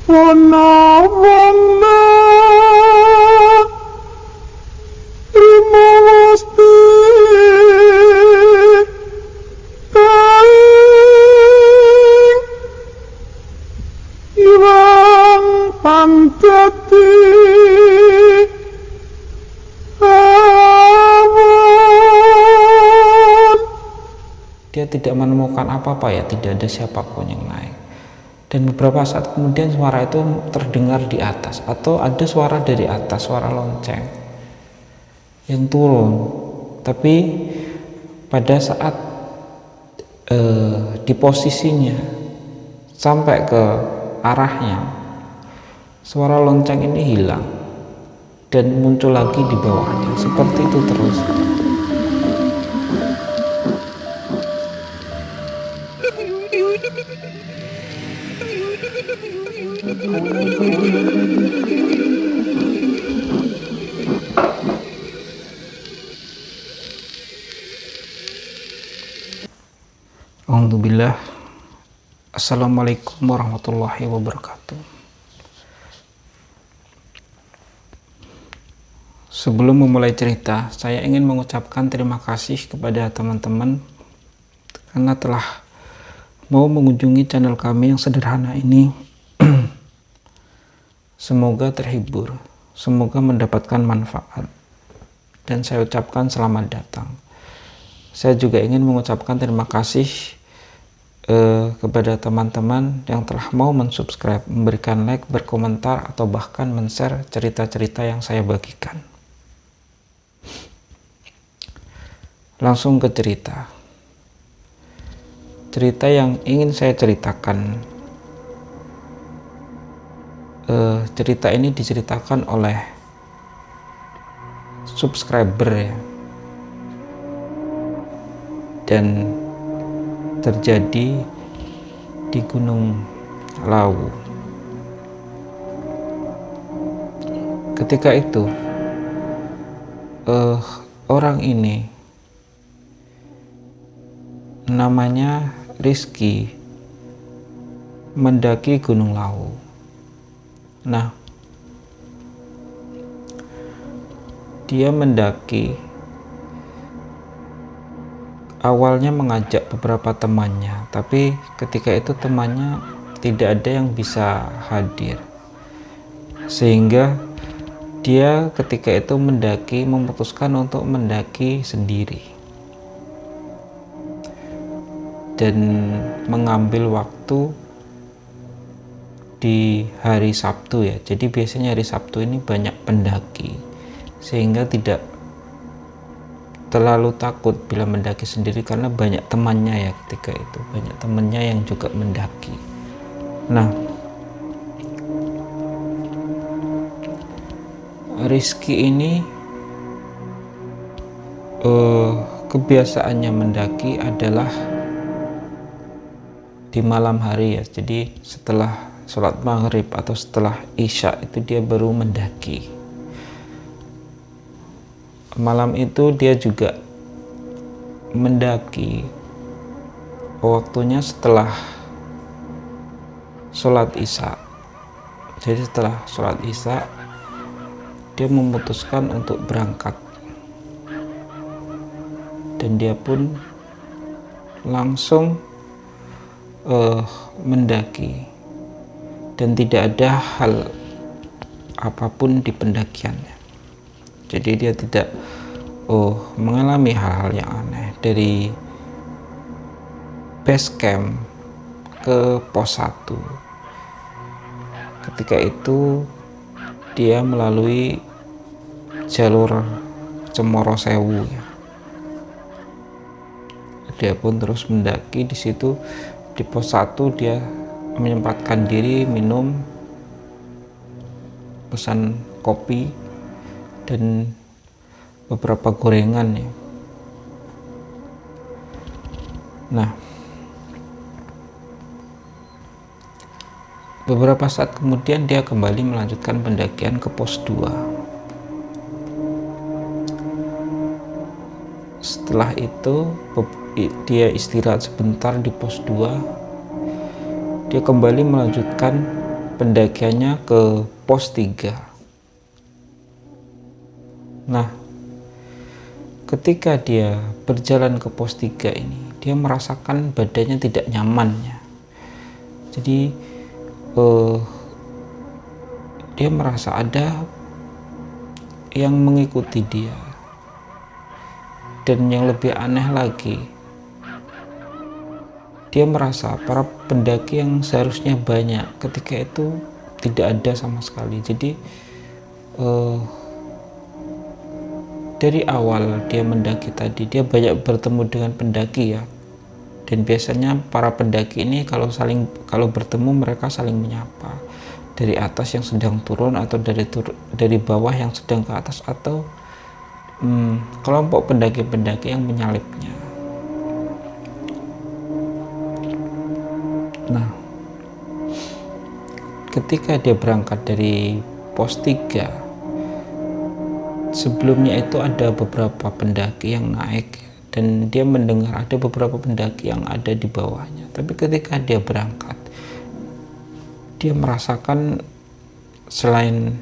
Wana-wana Rimawasti Kaing Iwang Pangdati Awan. Dia tidak menemukan apa-apa ya, tidak ada siapapun yang naik. Dan beberapa saat kemudian suara itu terdengar di atas, atau ada suara dari atas, suara lonceng yang turun. Tapi pada saat di posisinya sampai ke arahnya, suara lonceng ini hilang dan muncul lagi di bawahnya, seperti itu terus. Alhamdulillah. Assalamualaikum warahmatullahi wabarakatuh. Sebelum memulai cerita, saya ingin mengucapkan terima kasih kepada teman-teman karena telah mau mengunjungi channel kami yang sederhana ini. Semoga terhibur, semoga mendapatkan manfaat, dan saya ucapkan selamat datang. Saya juga ingin mengucapkan terima kasih kepada teman-teman yang telah mau mensubscribe, memberikan like, berkomentar, atau bahkan men-share cerita-cerita yang saya bagikan. Langsung ke cerita. Cerita yang ingin saya ceritakan, cerita ini diceritakan oleh subscriber ya, dan terjadi di Gunung Lawu. Ketika itu orang ini namanya Rizky mendaki Gunung Lawu. Nah, dia mendaki awalnya mengajak beberapa temannya, tapi ketika itu temannya tidak ada yang bisa hadir, sehingga dia ketika itu memutuskan untuk mendaki sendiri dan mengambil waktu di hari Sabtu ya. Jadi biasanya hari Sabtu ini banyak pendaki, sehingga tidak terlalu takut bila mendaki sendiri karena banyak temannya ya. Ketika itu banyak temannya yang juga mendaki. Nah, Rizky ini kebiasaannya mendaki adalah di malam hari ya. Jadi setelah sholat maghrib atau setelah isya itu dia baru mendaki. Malam itu dia juga mendaki waktunya setelah sholat isya. Jadi setelah sholat isya dia memutuskan untuk berangkat, dan dia pun langsung mendaki, dan tidak ada hal apapun di pendakiannya. Jadi dia tidak mengalami hal-hal yang aneh. Dari base camp ke pos 1, ketika itu dia melalui jalur Cemoro Sewu ya. Dia pun terus mendaki. Di situ di pos 1 dia menyempatkan diri minum, pesan kopi dan beberapa gorengan ya. Nah, beberapa saat kemudian dia kembali melanjutkan pendakian ke pos 2. Setelah itu dia istirahat sebentar di pos 2. Dia kembali melanjutkan pendakiannya ke pos 3. Nah, ketika dia berjalan ke pos 3 ini, dia merasakan badannya tidak nyaman ya. Jadi dia merasa ada yang mengikuti dia. Dan yang lebih aneh lagi, dia merasa para pendaki yang seharusnya banyak ketika itu tidak ada sama sekali. Jadi dari awal dia mendaki tadi, dia banyak bertemu dengan pendaki ya. Dan biasanya para pendaki ini kalau bertemu mereka saling menyapa, dari atas yang sedang turun atau dari bawah yang sedang ke atas, atau kelompok pendaki-pendaki yang menyalipnya. Nah, ketika dia berangkat dari pos 3, sebelumnya itu ada beberapa pendaki yang naik dan dia mendengar ada beberapa pendaki yang ada di bawahnya. Tapi ketika dia berangkat, dia merasakan selain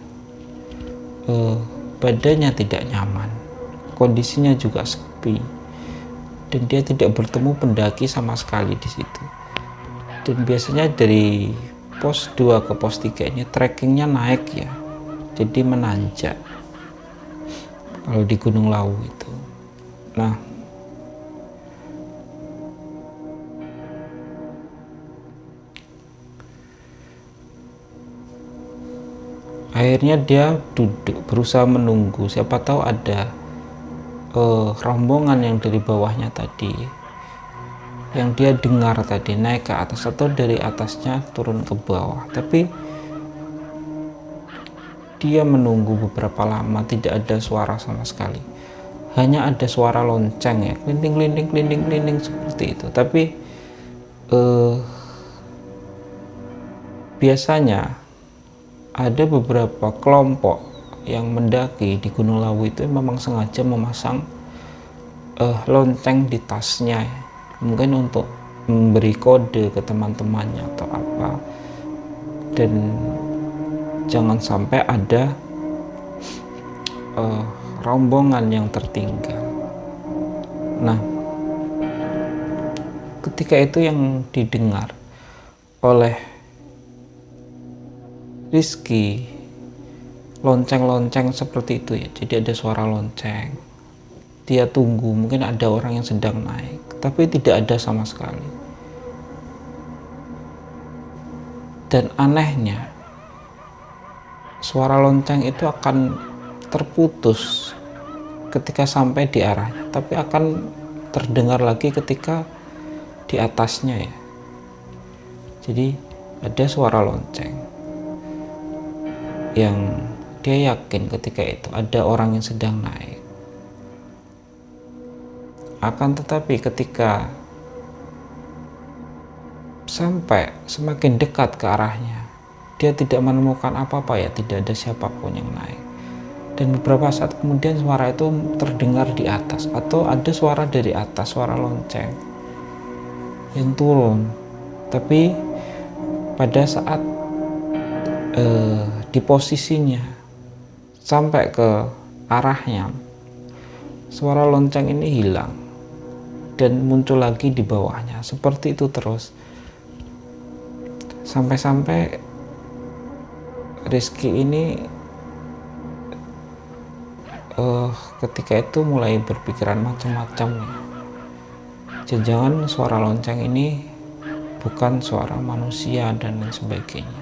badannya tidak nyaman, kondisinya juga sepi, dan dia tidak bertemu pendaki sama sekali di situ. Dan biasanya dari pos 2 ke pos 3 ini trekkingnya naik ya, jadi menanjak kalau di Gunung Lawu itu. Nah, akhirnya dia duduk berusaha menunggu, siapa tahu ada rombongan yang dari bawahnya tadi, yang dia dengar tadi naik ke atas atau dari atasnya turun ke bawah. Tapi dia menunggu beberapa lama, tidak ada suara sama sekali, hanya ada suara lonceng ya, kelinding seperti itu. Tapi biasanya ada beberapa kelompok yang mendaki di Gunung Lawu itu memang sengaja memasang lonceng di tasnya ya. Mungkin untuk memberi kode ke teman-temannya atau apa, dan jangan sampai ada rombongan yang tertinggal. Nah, ketika itu yang didengar oleh Rizky lonceng-lonceng seperti itu ya. Jadi ada suara lonceng, dia tunggu, mungkin ada orang yang sedang naik, tapi tidak ada sama sekali. Dan anehnya, suara lonceng itu akan terputus ketika sampai di arahnya, tapi akan terdengar lagi ketika di atasnya ya. Jadi ada suara lonceng yang dia yakin ketika itu ada orang yang sedang naik. Akan tetapi ketika sampai semakin dekat ke arahnya, dia tidak menemukan apa-apa ya, tidak ada siapapun yang naik. Dan beberapa saat kemudian suara itu terdengar di atas, atau ada suara dari atas, suara lonceng yang turun. Tapi pada saat di posisinya sampai ke arahnya, suara lonceng ini hilang dan muncul lagi di bawahnya, seperti itu terus sampai-sampai Rizky ini ketika itu mulai berpikiran macam-macam ya. Jangan-jangan suara lonceng ini bukan suara manusia dan lain sebagainya.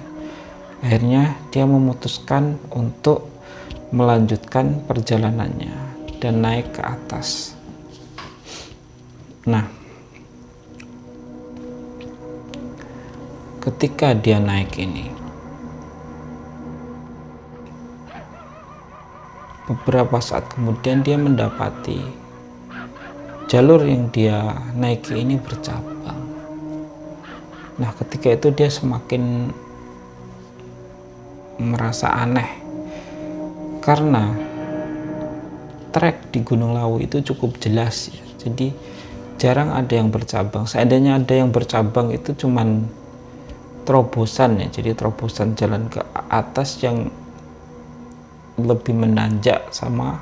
Akhirnya dia memutuskan untuk melanjutkan perjalanannya dan naik ke atas. Nah, ketika dia naik ini, beberapa saat kemudian dia mendapati jalur yang dia naiki ini bercabang. Nah, ketika itu dia semakin merasa aneh, karena trek di Gunung Lawu itu cukup jelas ya. Jadi jarang ada yang bercabang. Seandainya ada yang bercabang itu cuman terobosan ya, jadi terobosan jalan ke atas yang lebih menanjak, sama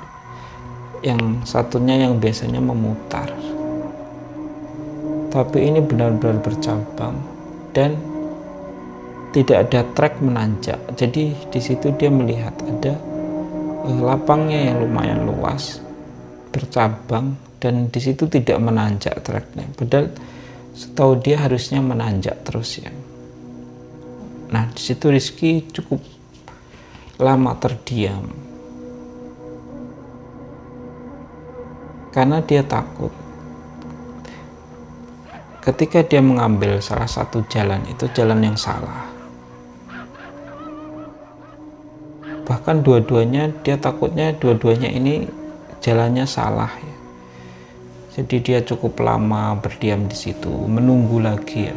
yang satunya yang biasanya memutar. Tapi ini benar-benar bercabang dan tidak ada trek menanjak. Jadi di situ dia melihat ada lapangnya yang lumayan luas, bercabang, dan di situ tidak menanjak treknya. Padahal setahu dia harusnya menanjak terus ya. Nah, di situ Rizky cukup lama terdiam karena dia takut. Ketika dia mengambil salah satu jalan, itu jalan yang salah. Bahkan dua-duanya dia takutnya dua-duanya ini jalannya salah ya. Jadi dia cukup lama berdiam di situ, menunggu lagi ya,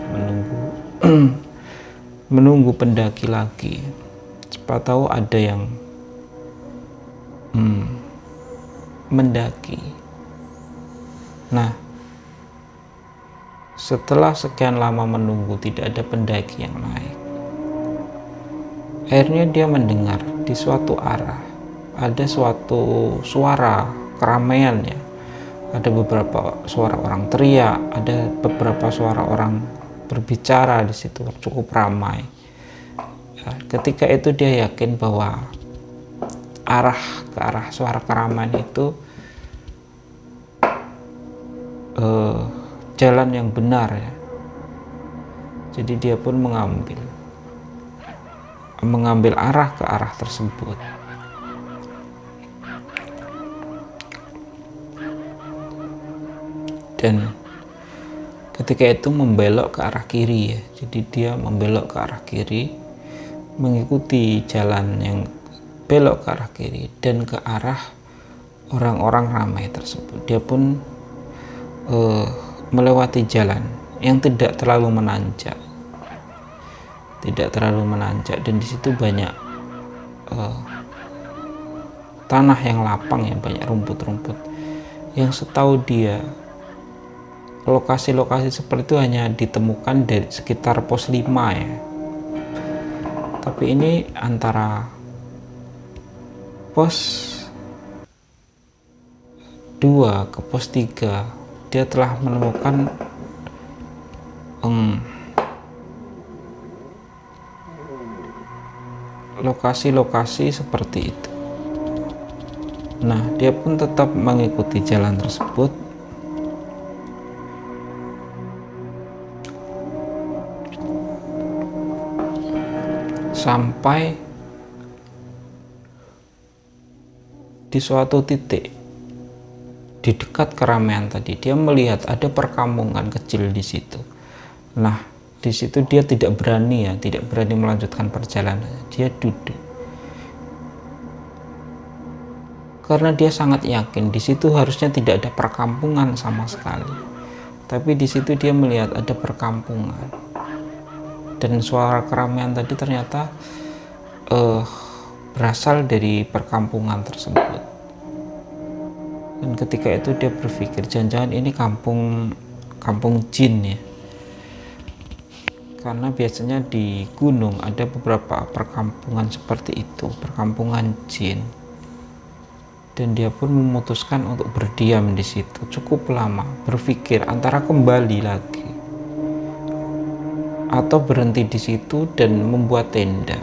menunggu pendaki lagi. Siapa tahu ada yang mendaki. Nah, setelah sekian lama menunggu tidak ada pendaki yang naik, akhirnya dia mendengar di suatu arah ada suatu suara keramaian ya. Ada beberapa suara orang teriak, ada beberapa suara orang berbicara di situ, cukup ramai. Ketika itu dia yakin bahwa ke arah suara keramaian itu jalan yang benar ya. Jadi dia pun mengambil arah ke arah tersebut. Dan ketika itu membelok ke arah kiri ya. Jadi dia membelok ke arah kiri, mengikuti jalan yang belok ke arah kiri dan ke arah orang-orang ramai tersebut. Dia pun melewati jalan yang tidak terlalu menanjak, dan di situ banyak tanah yang lapang ya, banyak rumput-rumput. Yang setahu dia lokasi-lokasi seperti itu hanya ditemukan dari sekitar pos 5 ya. Tapi ini antara pos 2 ke pos 3 dia telah menemukan lokasi-lokasi seperti itu. Nah, dia pun tetap mengikuti jalan tersebut sampai di suatu titik di dekat keramaian tadi. Dia melihat ada perkampungan kecil di situ. Nah, di situ dia tidak berani melanjutkan perjalanan. Dia duduk karena dia sangat yakin di situ harusnya tidak ada perkampungan sama sekali. Tapi di situ dia melihat ada perkampungan, dan suara keramaian tadi ternyata berasal dari perkampungan tersebut. Dan ketika itu dia berpikir, jangan-jangan ini kampung jin ya. Karena biasanya di gunung ada beberapa perkampungan seperti itu, perkampungan jin. Dan dia pun memutuskan untuk berdiam di situ cukup lama, berpikir antara kembali lagi atau berhenti di situ dan membuat tenda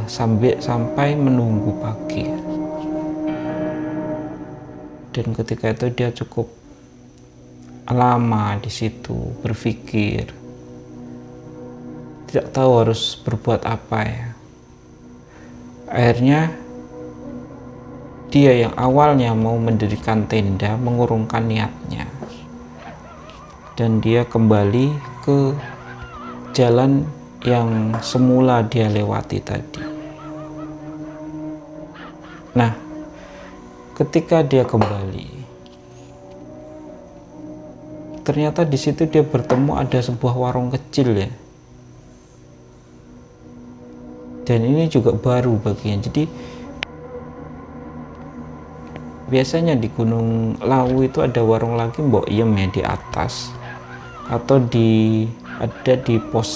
sampai menunggu pagi. Dan ketika itu dia cukup lama di situ berpikir, tidak tahu harus berbuat apa ya. Akhirnya dia yang awalnya mau mendirikan tenda mengurungkan niatnya, dan dia kembali ke jalan yang semula dia lewati tadi. Nah, ketika dia kembali, ternyata di situ dia bertemu ada sebuah warung kecil ya. Dan ini juga baru baginya. Jadi biasanya di Gunung Lawu itu ada warung lagi mbok iem ya di atas, atau di ada di pos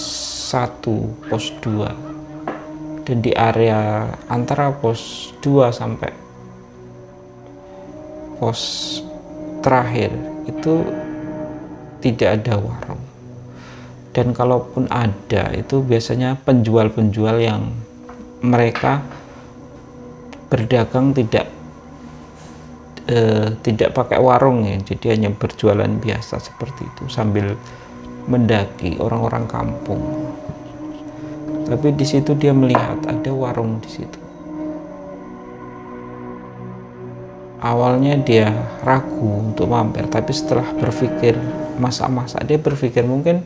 1, pos 2, dan di area antara pos 2 sampai pos terakhir itu tidak ada warung. Dan kalaupun ada, itu biasanya penjual-penjual yang mereka berdagang tidak pakai warung ya, jadi hanya berjualan biasa seperti itu sambil mendaki orang-orang kampung. Tapi di situ dia melihat ada warung di situ. Awalnya dia ragu untuk mampir, tapi setelah berpikir masa-masa dia berpikir mungkin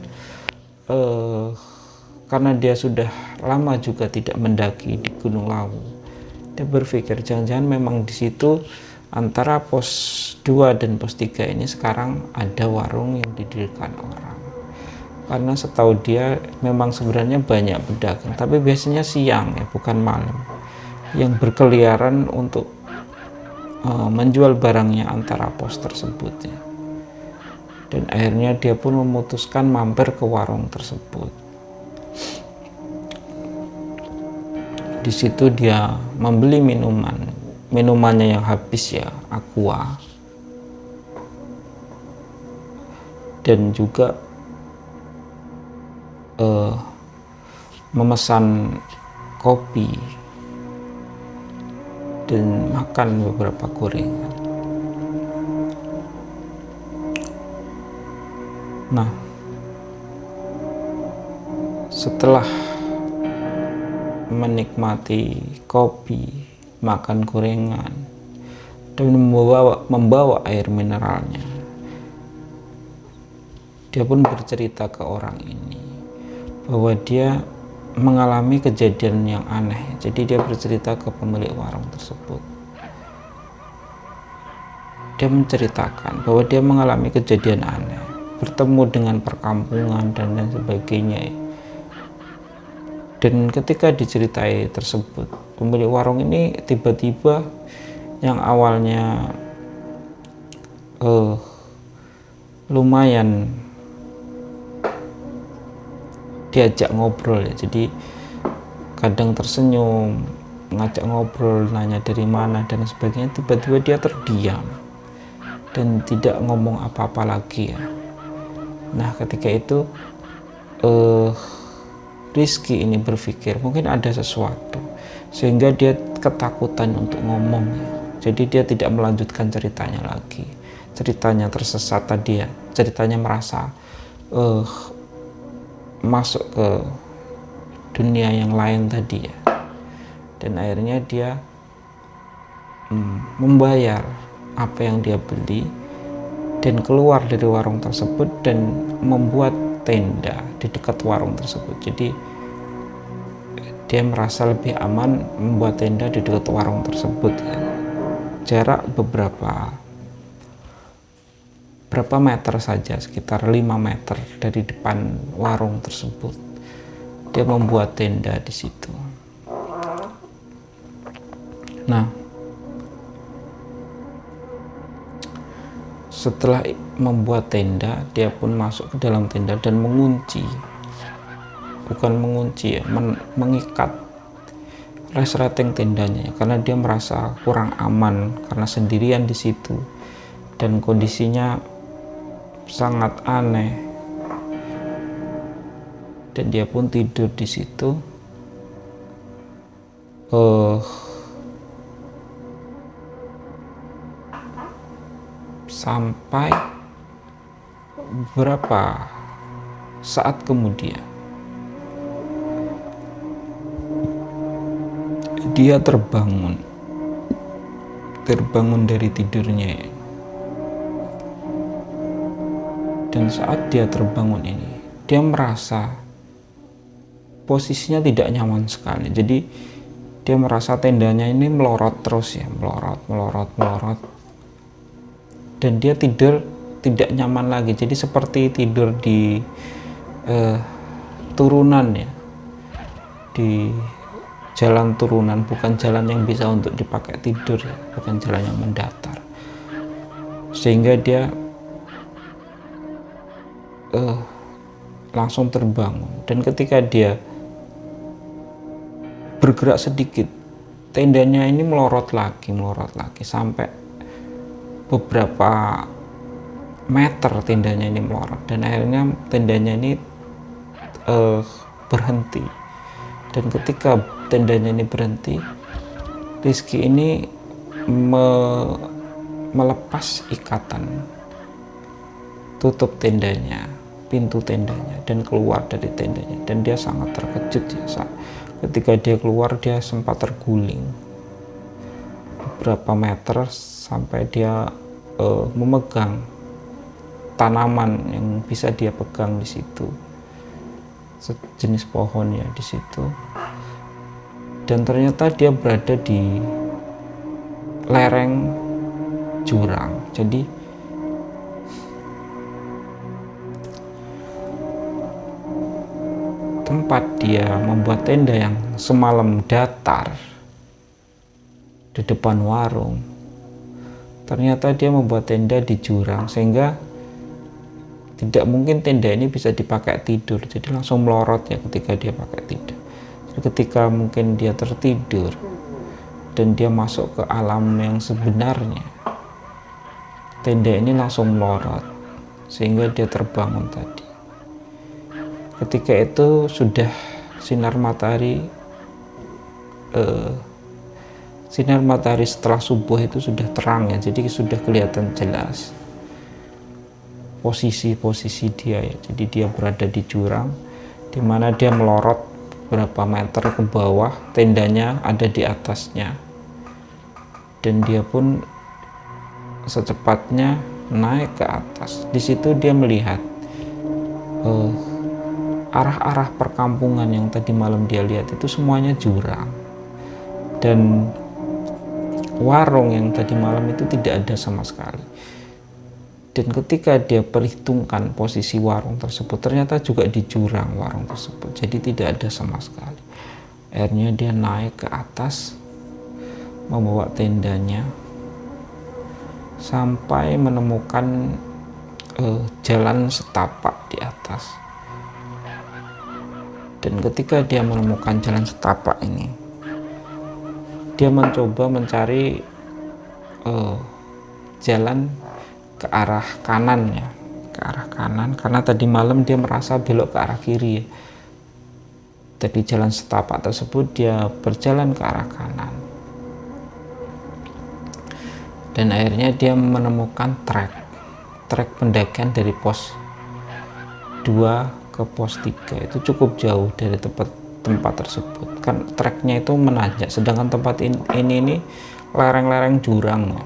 karena dia sudah lama juga tidak mendaki di Gunung Lawu. Dia berpikir jangan-jangan memang di situ antara pos 2 dan pos 3 ini sekarang ada warung yang didirikan orang. Karena setahu dia memang sebenarnya banyak pedagang, tapi biasanya siang ya, bukan malam, yang berkeliaran untuk menjual barangnya antara pos tersebut ya. Dan akhirnya dia pun memutuskan mampir ke warung tersebut. Di situ dia membeli minumannya yang habis ya, aqua, dan juga memesan kopi dan makan beberapa gorengan. Nah, setelah menikmati kopi, makan gorengan, dan membawa air mineralnya, dia pun bercerita ke orang ini bahwa dia mengalami kejadian yang aneh. Jadi dia bercerita ke pemilik warung tersebut. Dia menceritakan bahwa dia mengalami kejadian aneh, bertemu dengan perkampungan dan lain sebagainya. Dan ketika diceritai tersebut, pemilik warung ini tiba-tiba yang awalnya lumayan diajak ngobrol ya, jadi kadang tersenyum, ngajak ngobrol, nanya dari mana dan sebagainya, tiba-tiba dia terdiam dan tidak ngomong apa-apa lagi ya. Nah, ketika itu Rizky ini berpikir mungkin ada sesuatu, sehingga dia ketakutan untuk ngomong ya. Jadi dia tidak melanjutkan ceritanya lagi. Ceritanya tersesat tadi ya, ceritanya merasa masuk ke dunia yang lain tadi ya. Dan akhirnya dia membayar apa yang dia beli dan keluar dari warung tersebut dan membuat tenda di dekat warung tersebut. Jadi dia merasa lebih aman membuat tenda di dekat warung tersebut ya. Jarak berapa meter saja, sekitar 5 meter dari depan warung tersebut. Dia membuat tenda di situ. Nah, setelah membuat tenda, dia pun masuk ke dalam tenda dan mengunci, bukan mengunci ya, mengikat resleting tendanya karena dia merasa kurang aman karena sendirian di situ dan kondisinya sangat aneh. Dan dia pun tidur di situ sampai beberapa saat kemudian dia terbangun dari tidurnya. Dan saat dia terbangun ini, dia merasa posisinya tidak nyaman sekali. Jadi dia merasa tendanya ini melorot terus ya, melorot. Dan dia tidur tidak nyaman lagi. Jadi seperti tidur di turunan ya, di jalan turunan, bukan jalan yang bisa untuk dipakai tidur ya, bukan jalan yang mendatar. Sehingga dia langsung terbangun, dan ketika dia bergerak sedikit, tendanya ini melorot lagi sampai beberapa meter tendanya ini melorot, dan akhirnya tendanya ini berhenti. Dan ketika tendanya ini berhenti, Rizky ini melepas ikatan tutup tendanya, pintu tendanya, dan keluar dari tendanya. Dan dia sangat terkejut ya. Ketika dia keluar, dia sempat terguling beberapa meter sampai dia memegang tanaman yang bisa dia pegang di situ, sejenis pohon ya di situ. Dan ternyata dia berada di lereng jurang. Jadi tempat dia membuat tenda yang semalam datar di depan warung, ternyata dia membuat tenda di jurang, sehingga tidak mungkin tenda ini bisa dipakai tidur. Jadi langsung melorot ya ketika dia pakai tidur. Jadi ketika mungkin dia tertidur dan dia masuk ke alam yang sebenarnya, tenda ini langsung melorot sehingga dia terbangun tadi. Ketika itu sudah sinar matahari setelah subuh itu sudah terang ya, jadi sudah kelihatan jelas posisi dia ya. Jadi dia berada di jurang di mana dia melorot beberapa meter ke bawah, tendanya ada di atasnya, dan dia pun secepatnya naik ke atas. Di situ dia melihat arah-arah perkampungan yang tadi malam dia lihat itu semuanya jurang, dan warung yang tadi malam itu tidak ada sama sekali. Dan ketika dia perhitungkan posisi warung tersebut, ternyata juga di jurang warung tersebut, jadi tidak ada sama sekali. Akhirnya dia naik ke atas membawa tendanya sampai menemukan jalan setapak di atas. Dan ketika dia menemukan jalan setapak ini, dia mencoba mencari jalan ke arah kanan ya, ke arah kanan, karena tadi malam dia merasa belok ke arah kiri ya. Dari jalan setapak tersebut dia berjalan ke arah kanan, dan akhirnya dia menemukan trek pendakian dari pos 2 ke pos 3. Itu cukup jauh dari tempat tersebut, kan treknya itu menanjak, sedangkan tempat ini lereng-lereng jurang ya.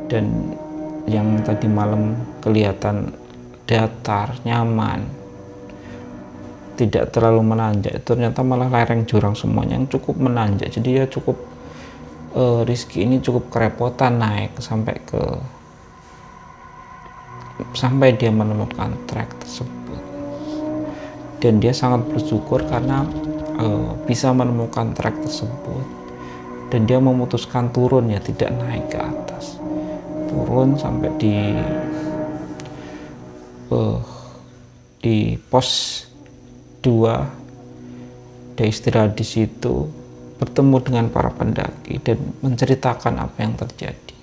Dan yang tadi malam kelihatan datar, nyaman, tidak terlalu menanjak, ternyata malah lereng jurang semuanya yang cukup menanjak. Jadi ya cukup Rizky ini cukup kerepotan naik sampai dia menemukan trek tersebut. Dan dia sangat bersyukur karena bisa menemukan trek tersebut, dan dia memutuskan turun ya, tidak naik ke atas, turun sampai di pos 2. Dia istirahat di situ, bertemu dengan para pendaki dan menceritakan apa yang terjadi.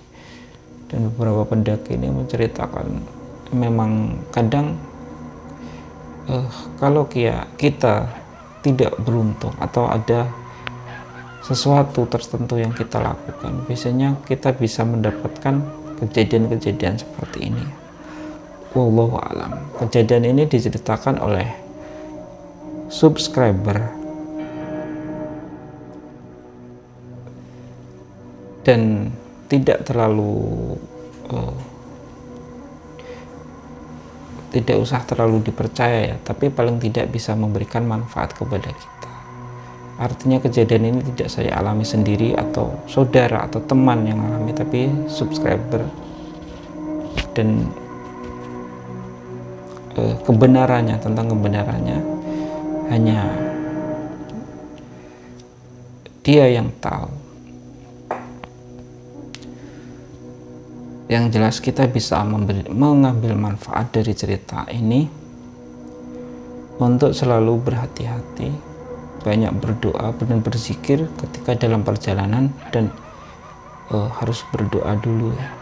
Dan beberapa pendaki ini menceritakan memang kadang kalau kita tidak beruntung atau ada sesuatu tertentu yang kita lakukan, biasanya kita bisa mendapatkan kejadian-kejadian seperti ini. Wallahu a'lam. Kejadian ini diceritakan oleh subscriber dan tidak usah terlalu dipercaya ya, tapi paling tidak bisa memberikan manfaat kepada kita. Artinya kejadian ini tidak saya alami sendiri atau saudara atau teman yang alami, tapi subscriber, dan tentang kebenarannya hanya dia yang tahu. Yang jelas kita bisa mengambil manfaat dari cerita ini untuk selalu berhati-hati, banyak berdoa dan berzikir ketika dalam perjalanan, dan harus berdoa dulu ya.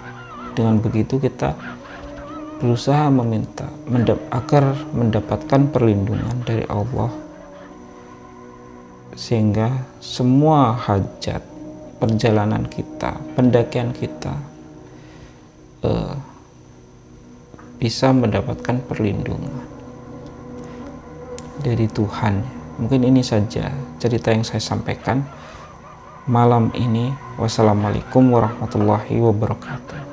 Dengan begitu kita berusaha meminta agar mendapatkan perlindungan dari Allah, sehingga semua hajat perjalanan kita, pendakian kita bisa mendapatkan perlindungan dari Tuhan. Mungkin ini saja cerita yang saya sampaikan malam ini. Wassalamualaikum warahmatullahi wabarakatuh.